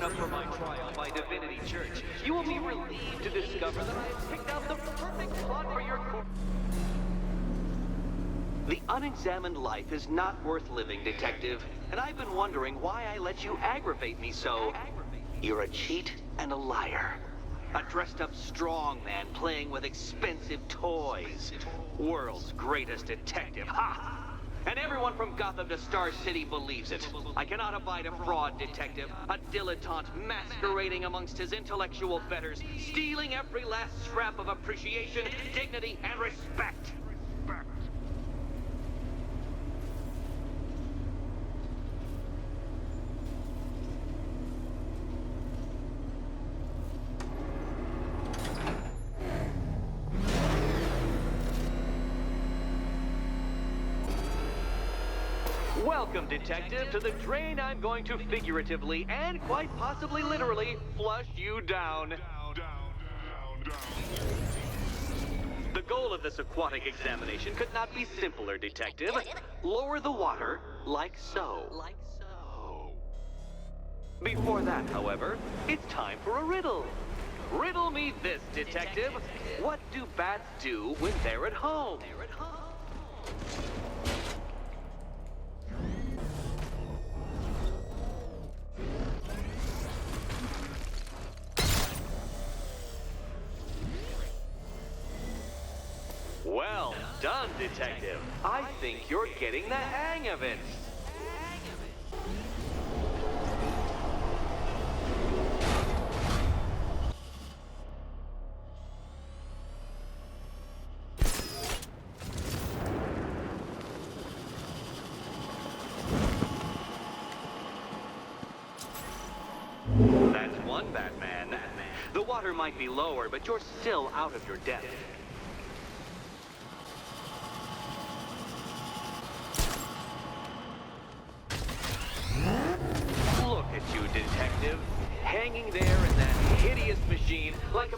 turn up for my trial by Divinity Church, you will be relieved to discover that I have picked out the perfect plot for your court. The unexamined life is not worth living, Detective, and I've been wondering why I let you aggravate me so. You're a cheat and a liar. A dressed-up strongman playing with expensive toys. World's greatest detective, ha! And everyone from Gotham to Star City believes it. I cannot abide a fraud detective, a dilettante masquerading amongst his intellectual betters, stealing every last scrap of appreciation, dignity, and respect. Welcome, Detective, to the drain I'm going to figuratively and quite possibly literally flush you down. The goal of this aquatic examination could not be simpler, Detective. Lower the water like so. Before that, however, it's time for a riddle. Riddle me this, Detective. What do bats do when they're at home? Well done, Detective. I think you're getting the hang of it. That's one Batman. The water might be lower, but you're still out of your depth. Look at you, Detective, hanging there in that hideous machine like a...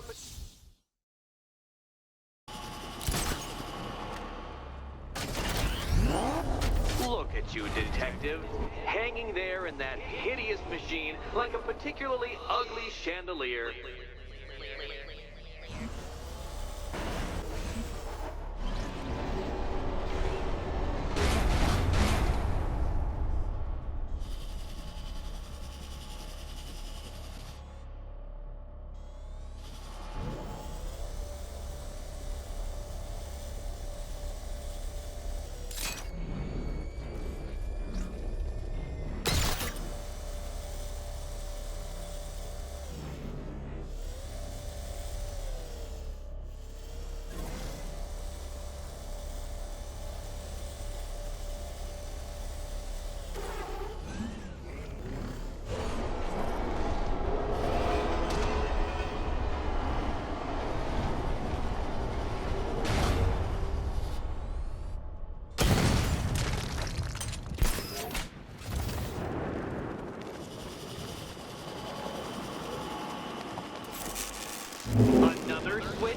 Look at you, Detective, hanging there in that hideous machine like a particularly ugly chandelier. Another switch?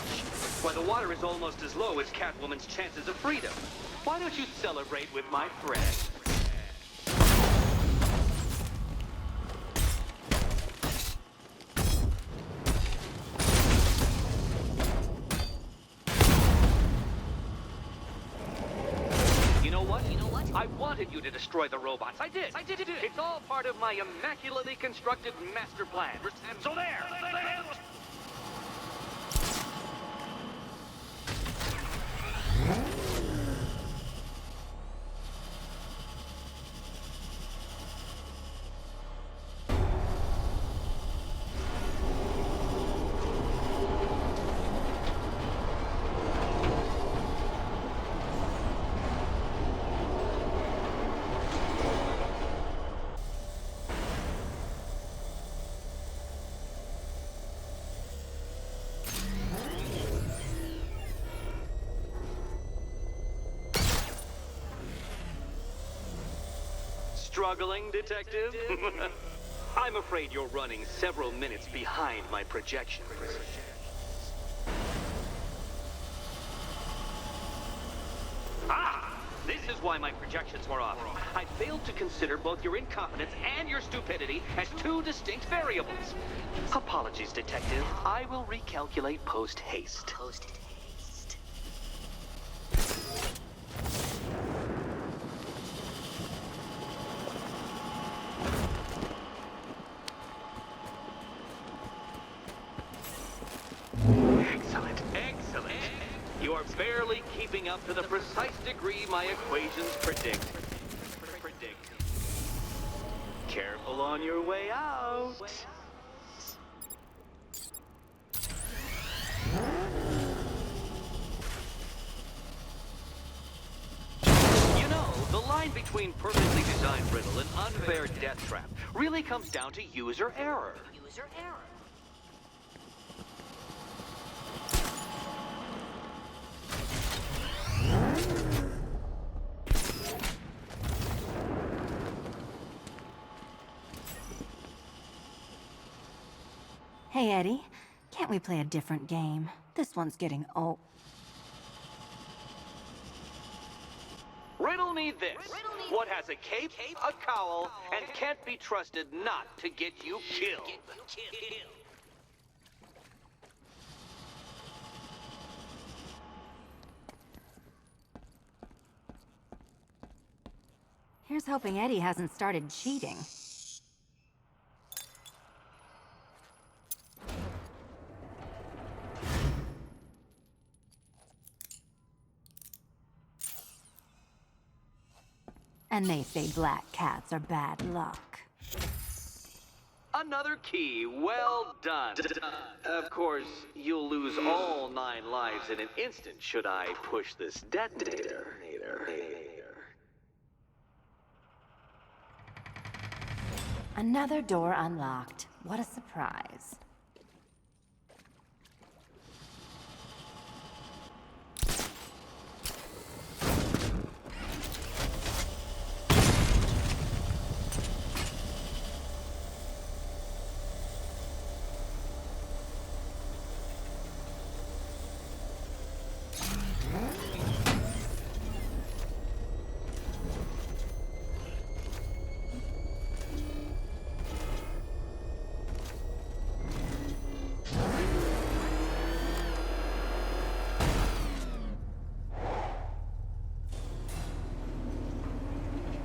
Why, the water is almost as low as Catwoman's chances of freedom. Why don't you celebrate with my friend? You know what? I wanted you to destroy the robots. I did. It's all part of my immaculately constructed master plan. So there! Struggling, Detective? I'm afraid you're running several minutes behind my projections. Ah! This is why why my projections were off. I failed to consider both your incompetence and your stupidity as two distinct variables. Apologies, Detective. I will recalculate post-haste. Excellent. You are barely keeping up to the precise degree my equations predict. Careful on your way out. You know, the line between perfectly designed riddle and unfair death trap really comes down to user error. Hey, Eddie. Can't we play a different game? This one's getting old. Riddle me this. What has a cape, a cowl, and can't be trusted not to get you killed? Here's hoping Eddie hasn't started cheating. And they say black cats are bad luck. Another key. Well done. Of course, you'll lose all 9 lives in an instant should I push this detonator. Another door unlocked. What a surprise.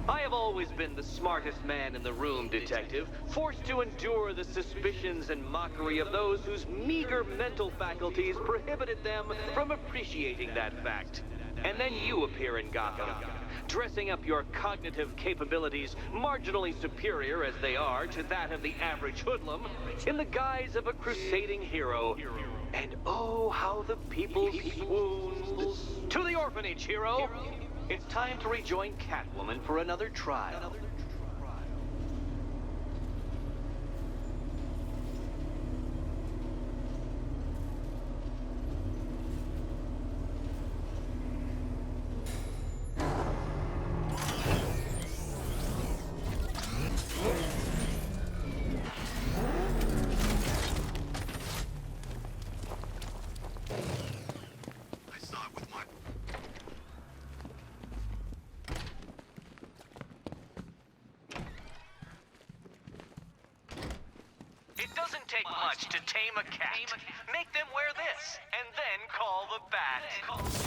I have always been the smartest man in the room, Detective, forced to endure the suspicions and mockery of those whose meager mental faculties prohibited them from appreciating that fact. And then you appear in Gotham, dressing up your cognitive capabilities marginally superior as they are to that of the average hoodlum, in the guise of a crusading hero. And oh, how the people swooned. To the orphanage, hero! It's time to rejoin Catwoman for another trial. It doesn't take much to tame a cat. Make them wear this, and then call the bat.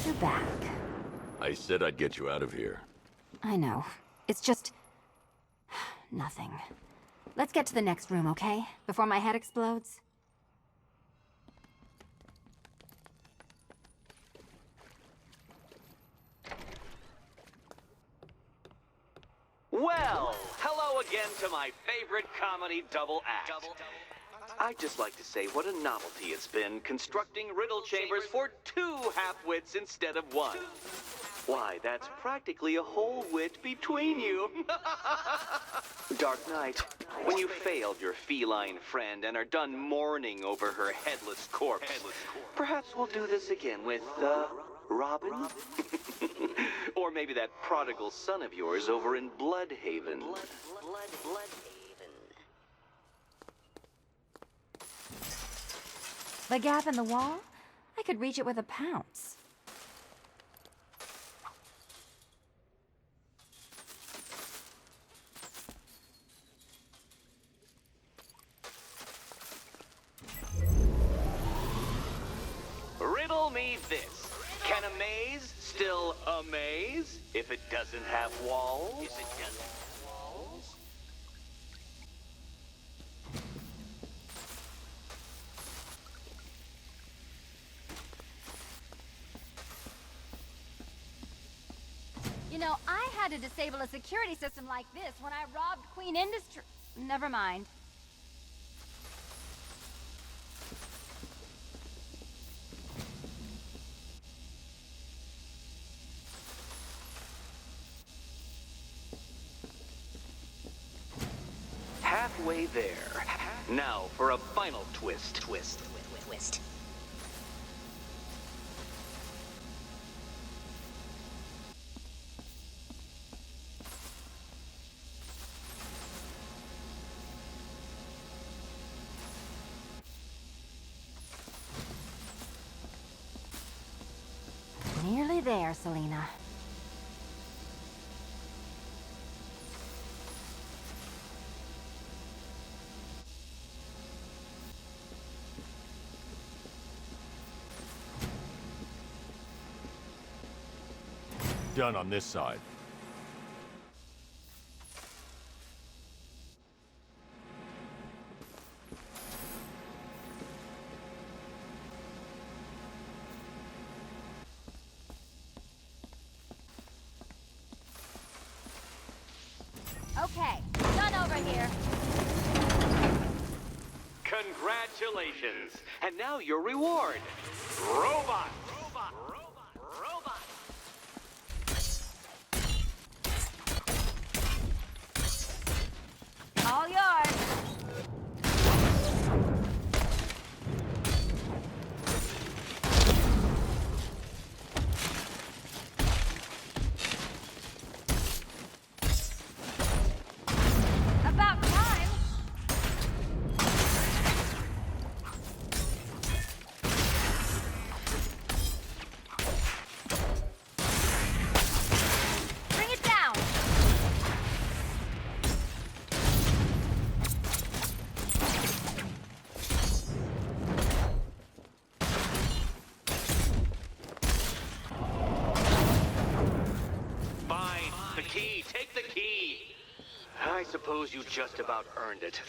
You're back. I said I'd get you out of here. I know. It's just... nothing. Let's get to the next room, okay? Before my head explodes? Well, hello again to my favorite comedy double act. I'd just like to say what a novelty it's been constructing riddle chambers for 2 half-wits instead of 1. Why, that's practically a whole wit between you. Dark Knight, when you failed your feline friend and are done mourning over her headless corpse, perhaps we'll do this again with, Robin? Or maybe that prodigal son of yours over in Bloodhaven. The gap in the wall? I could reach it with a pounce. me this. Can a maze still amaze if it doesn't have walls? You know, I had to disable a security system like this when I robbed Queen Industry. Never mind. Halfway there. Now for a final twist. Nearly there, Selena. Done on this side. Okay, done over here. Congratulations. And now your reward. Robot. All yours. About time. Bring it down. Fine. The key. Take the key. I suppose you just about earned it.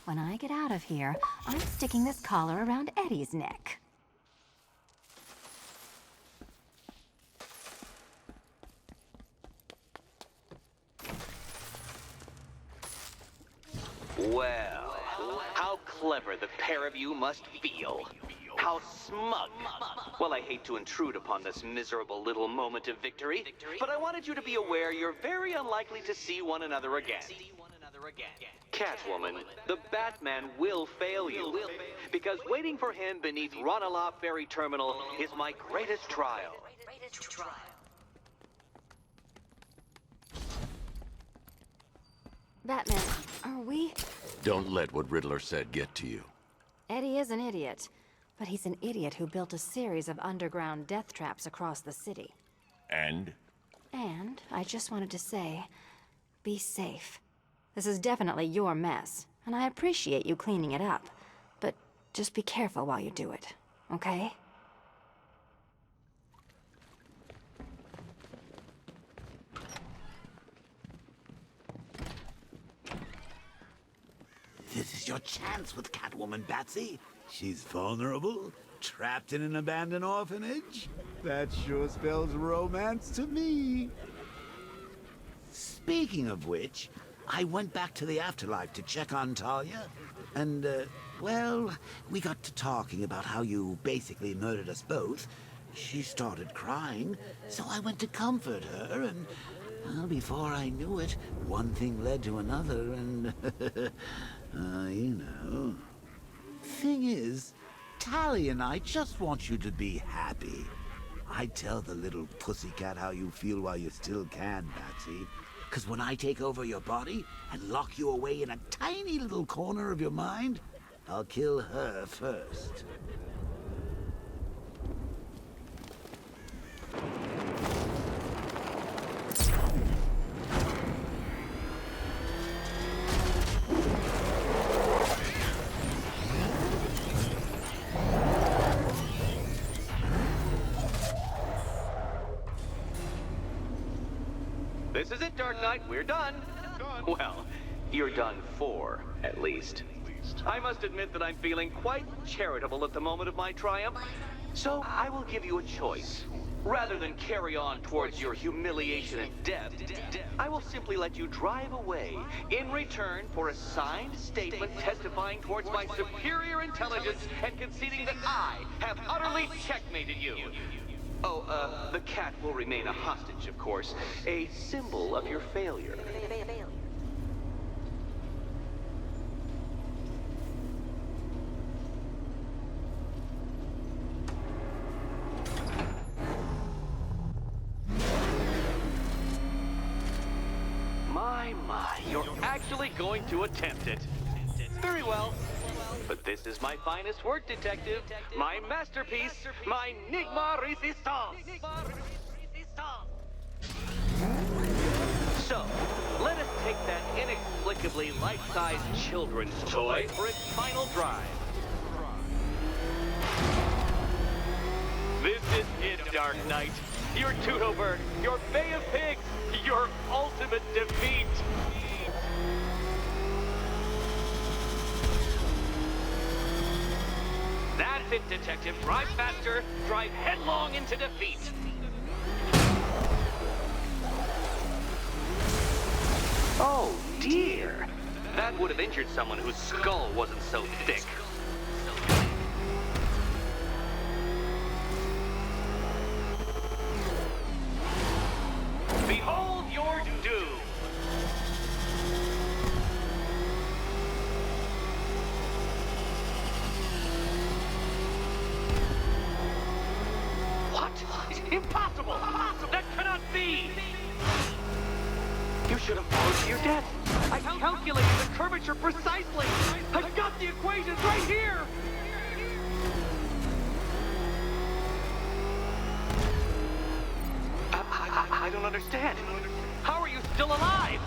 When I get out of here, I'm sticking this collar around Eddie's neck. Well, how clever the pair of you must feel. How smug. Well, I hate to intrude upon this miserable little moment of victory, but I wanted you to be aware you're very unlikely to see one another again. Catwoman, the Batman will fail you, because waiting for him beneath Ranelagh Ferry Terminal is my greatest trial. Batman, are we? Don't let what Riddler said get to you. Eddie is an idiot, but he's an idiot who built a series of underground death traps across the city. And? And I just wanted to say, be safe. This is definitely your mess, and I appreciate you cleaning it up. But just be careful while you do it, okay? This is your chance with Catwoman, Batsy. She's vulnerable, trapped in an abandoned orphanage. That sure spells romance to me. Speaking of which, I went back to the afterlife to check on Talia, and, well, we got to talking about how you basically murdered us both. She started crying, so I went to comfort her, and, well, before I knew it, one thing led to another, and, you know. Thing is, Talia and I just want you to be happy. I tell the little pussycat how you feel while you still can, Batsy. 'Cause when I take over your body and lock you away in a tiny little corner of your mind, I'll kill her first. This is it, Dark Knight. We're done. Well, you're done for, at least. I must admit that I'm feeling quite charitable at the moment of my triumph. So I will give you a choice. Rather than carry on towards your humiliation and death, I will simply let you drive away in return for a signed statement testifying towards my superior intelligence and conceding that I have utterly checkmated you. Oh, the cat will remain a hostage, of course. A symbol of your failure. My, you're actually going to attempt it. Very well. But this is my finest work, Detective. My masterpiece, my Enigma Resistance. So, let us take that inexplicably life-size children's toy for its final drive. This is it, Dark Knight. Your Toodleberg, your Bay of Pigs, your ultimate defeat. That's it, Detective. Drive faster. Drive headlong into defeat. Oh, dear. That would have injured someone whose skull wasn't so thick. Behold your doom. What? Impossible! That cannot be! You should have fallen to your death. I calculated the curvature precisely. I've got the equations right here. I don't understand. How are you still alive?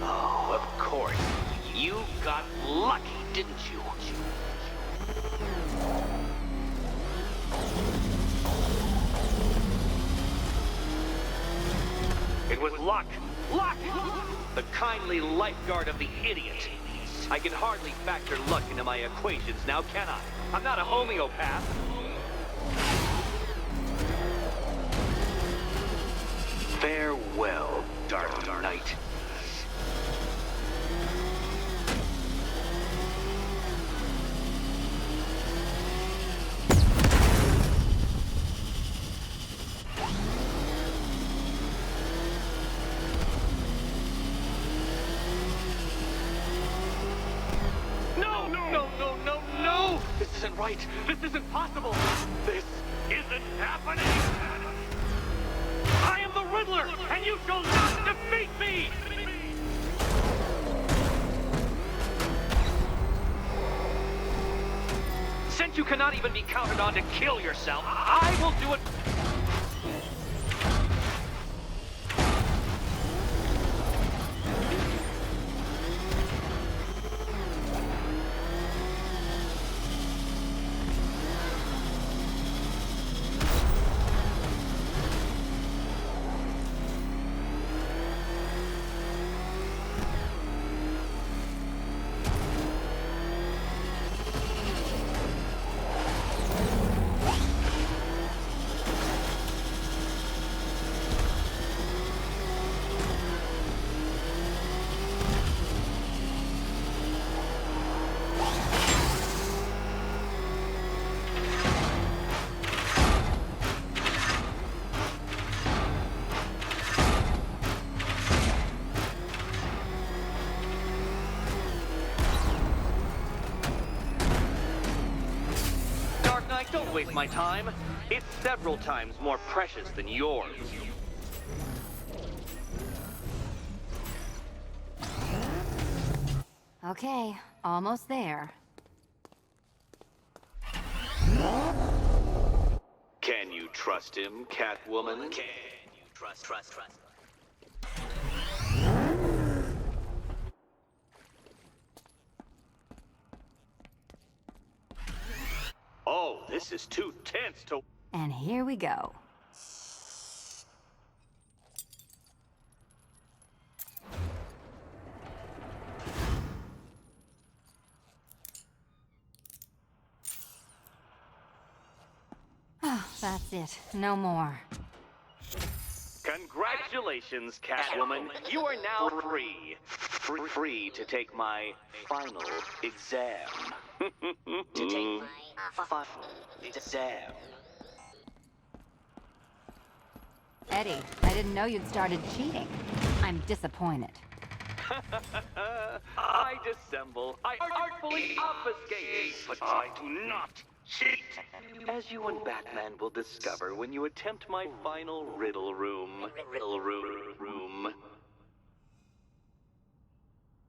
Oh, of course. You got lucky, didn't you? It was luck. Luck! The kindly lifeguard of the idiot. I can hardly factor luck into my equations now, can I? I'm not a homeopath. Farewell, Dark Knight. No! This isn't right. This isn't possible. This isn't happening. I am the Riddler, and you shall not defeat me! Since you cannot even be counted on to kill yourself, I will do it. Don't waste my time. It's several times more precious than yours. Okay, almost there. Can you trust him, Catwoman? Can you trust? Oh, this is too tense to... And here we go. Oh, that's it. No more. Congratulations, Catwoman. You are now free. Free to take my final exam. To take my final exam. Eddie, I didn't know you'd started cheating. I'm disappointed. I dissemble. I artfully obfuscate. But I do not cheat. As you and Batman will discover when you attempt my final riddle room. Riddle room.